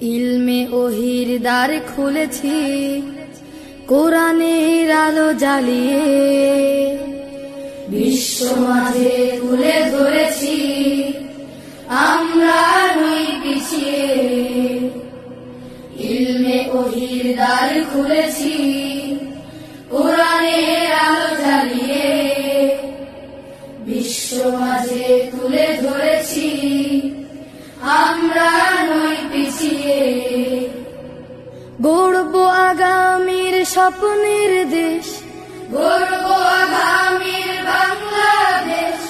ইলমে ওহির দ্বার খুলেছি, কোরআনের আলো জ্বালিয়ে বিশ্ব মাঝে তুলে ধরেছি, আমরা নই পিছিয়ে। ইলমে ওহির দ্বার খুলেছি, কোরআনের আলো জ্বালিয়ে বিশ্ব মাঝে তুলে ধরেছি, আমরা নই পিছিয়ে। গড়ব আগামীর স্বপ্নের দেশ, গড়ব আগামীর বাংলাদেশ।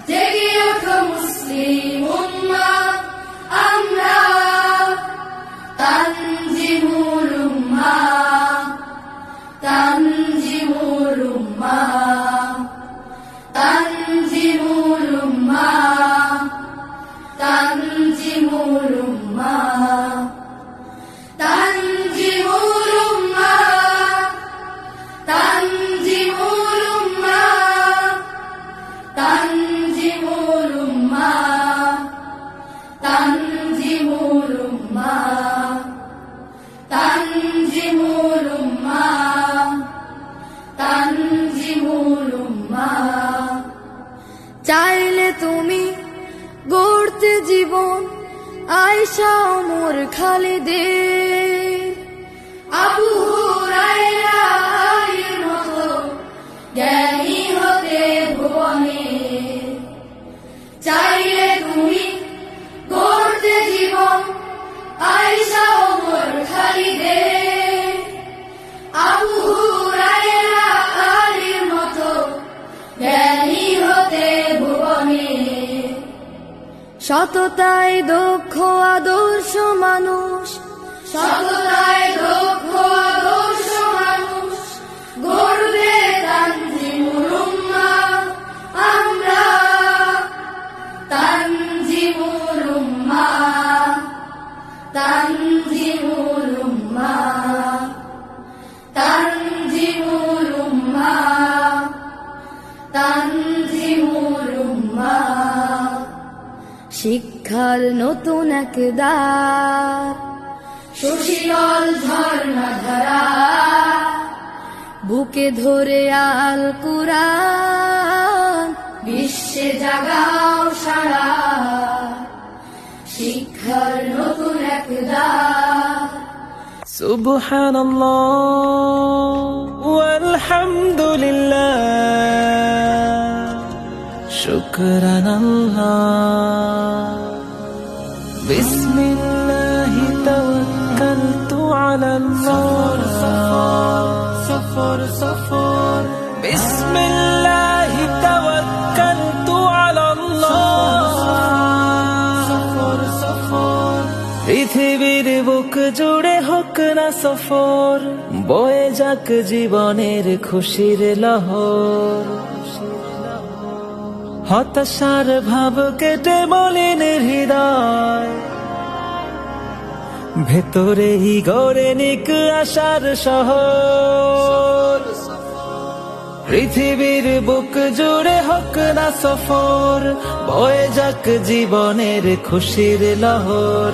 জেগে ওঠো মুসলিম উম্মাহ, আমরা তানজিমুল উম্মাহ, তানজিমুল উম্মাহ, তানজিমুল উম্মাহ, তানজিমুল উম্মাহ, তানজিমুল উম্মাহ, তানজিমুল উম্মাহ, তানজিমুল উম্মাহ, তানজিমুল উম্মাহ, তানজিমুল উম্মাহ, তানজিমুল উম্মাহ। চাইলে তুমি গড়তে জীবন আয়েশা ওমর খালিদের, আবু হুরায়রা আলীর মতো জ্ঞানী হতে ভুবনে। চাইলে তুমি গড়তে জীবন আয়েশা ওমর খালিদের, আবু হুরায়রা আলীর মতো জ্ঞানী হতে ভুবনে। সততায় দক্ষ আদর্শ মানুষ, সততায় দক্ষ আদর্শ মানুষ গড়বে তানজিমুল উম্মাহ, আমরা তানজিমুল উম্মাহ, তানজিমুল উম্মাহ, তানজিমুল উম্মাহ, তানজিমুল উম্মাহ। শিক্ষার নতুন এক দ্বার, সুশীতল ঝর্ণা ধারা, বুকে ধরে আল কুরআন বিশ্বে জাগাও সারা। শিক্ষার নতুন এক দ্বার। সুবহানাল্লাহ ওয়ালহামদুলিল্লাহ, শুকরান আল্লাহ, বিসমিল্লাহি তাওয়াক্কালতু আলাল্লাহ। সফর সফর, বিসমিল্লাহি তাওয়াক্কালতু আলাল্লাহ। সফর সফর, পৃথিবীর বুক জুড়ে হোক না সফর, বয়ে যাক জীবনের খুশির লহর। হতাশার ভাব কেটে মলিন হৃদয়, ভেতরেই গড়ে নিক আশার শহর। পৃথিবীর বুক জুড়ে হোক না সফর, বয়ে যাক জীবনের খুশির লহর।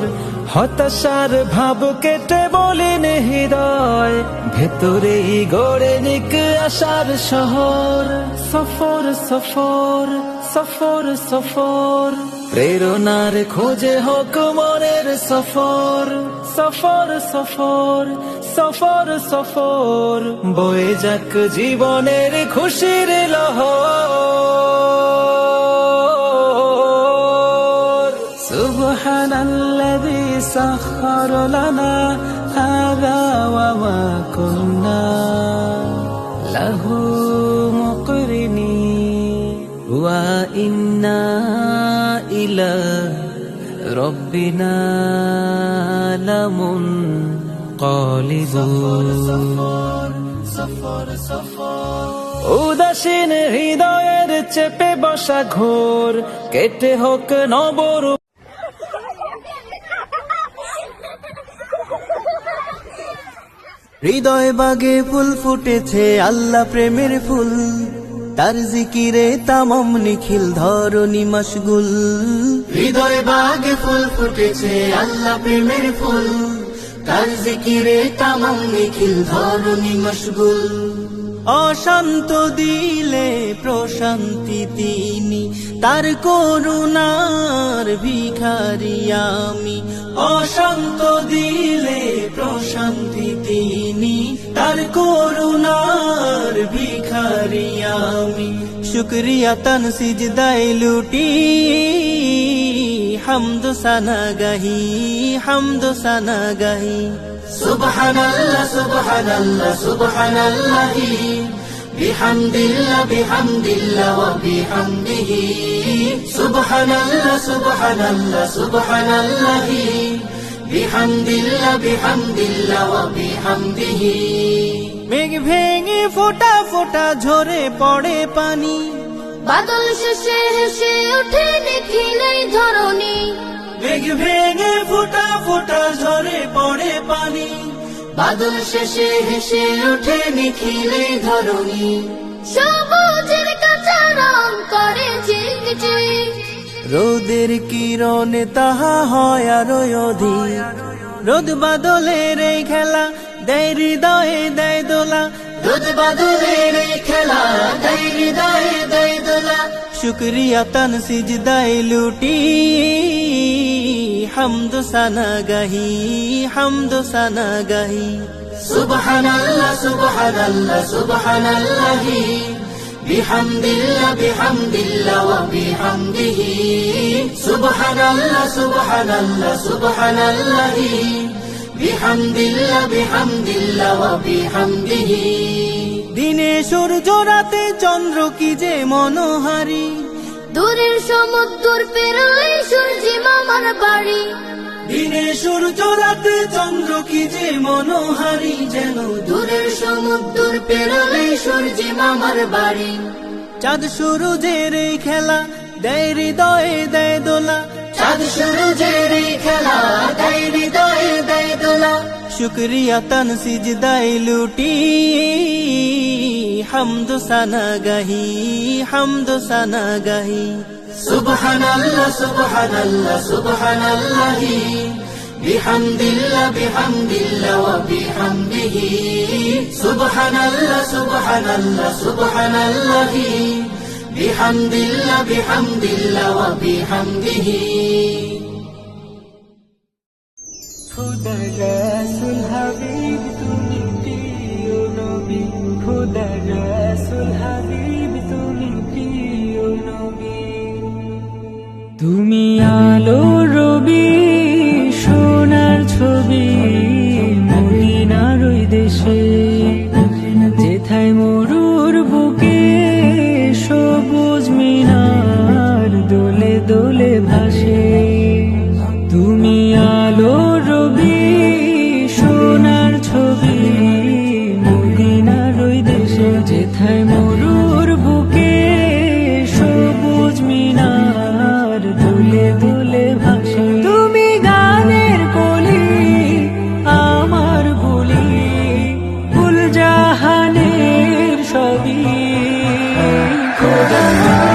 হতাশার ভাব কেটে মলিন হৃদয়, ভেতরেই গড়ে নিক আশার শহর। সফর সফর, সফর সফর, প্রেরণার খোঁজে হোক মনের সফর। সফর সফর, সফর সফর, বয়ে যাক জীবনের খুশির লহর। সুবহানাল্লাযী সাখখার লানা হাযা ওয়া মা কুন্না লাহু মুকরিনিন ওয়া ইন্না ইলা রব্বিনা লামুনকালিবুন। উদাসীন হৃদয়ের চেপে বসা ঘোর, কেটে হোক নবরূপ। হৃদয় বাগে ফুল ফুটেছে আল্লাহ প্রেমের ফুল, তার জিকিরে তামাম নিখিল ধরণী মশগুল। হৃদয় বাগে ফুল ফুটেছে আল্লাহ প্রেমের ফুল, তার জিকিরে তামাম নিখিল ধরণী মশগুল। অশান্ত দিলে প্রশান্তি তিনি, তার করুণার ভিখারি আমি। অশান্ত দিলে প্রশান্তি তিনি, তার করুণার ভিখারি আমি। শুকরিয়া তন সিজদায় লুটি, হামদ সানা গাহি, হামদ সানা গাহি। সুবহানাল্লাহ সুবহানাল্লাহ সুবহানাল্লাহি, বিহামদিল্লাহ বিহামদিল্লাহ ওয়া বিহামদিহি। সুবহানাল্লাহ সুবহানাল্লাহ সুবহানাল্লাহি, বিহামদিল্লাহ বিহামদিল্লাহ ওয়া বিহামদিহি। মেঘ ভেঙে ফোঁটা ফোঁটা ঝরে পড়ে পানি, বাদল শেষে হেসে ওঠে নিখিলেই ধরণী। মেঘ ভেঙে ফোঁটা ফোঁটা ঝরে পড়ে পানি, বাদল শেষে হেসে ওঠে নিখিলেই ধরণী। সবুজের কাঁচা রং করে ঝিকঝিক, রোদের কিরণে তাহা হয় আরো অধিক। রোদ বাদলের এই খেলা দেয় হৃদয়ে দেয় দোলা, রোদ বাদলের এই খেলা দেয় হৃদয়ে দেয় দোলা। শুকরিয়া তন সিজদায় লুটি, হামদ সানা গাহি, হামদ সানা গাহি। সুবহানাল্লাহ সুবহানাল্লাহ সুবহানাল্লাহি, বিহামদিল্লাহ বিহামদিল্লাহ ওয়া বিহামদিহি। সুবহানাল্লাহ সুবহানাল্লাহ সুবহানাল্লাহি, বিহামদিল্লাহ বিহামদিল্লাহ ওয়া বিহামদিহি। দিনে সূর্য রাতে চন্দ্র কি যে মনোহারী, দূরের সমুদ্র পেরোলে সূর্যি মামার বাড়ি। দিনে সূর্য রাতে চন্দ্র কি যে মনোহারী, যেন দূরের সমুদ্র পেরোলে সূর্যি মামার বাড়ি। চাঁদ সূরজের এই খেলা দেয় হৃদয়ে দেয় দোলা, চাঁদ সূরজের এই খেলা দেয় হৃদয়ে দেয় দোলা। শুকরিয়া তন সিজদায় লুটি, হামদ সানা গাহি, হামদ সানা গাহি। সুবহানাল্লাহ সুবহানাল্লাহ সুবহানাল্লাহি, বিহামদিল্লাহ বিহামদিল্লাহ ওয়া বিহামদিহি। সুবহানাল্লাহ সুবহানাল্লাহ সুবহানাল্লাহি, বিহামদিল্লাহ বিহামদিল্লাহ ওয়া বিহামদিহি। খুদা রাসূল হাবিব তুমি প্রিয় নবী, খুদা রাসূল হাবিব তুমি প্রিয় নবী। তুমি আলো রবি সোনার ছবি, মদিনার ওই দেশে যেথায় মরুর বুকে সবুজ মিনার দোলে দোলে ভাসে। তুমি আলো রবি সোনার ছবি, মদিনার ওই দেশে যেথায়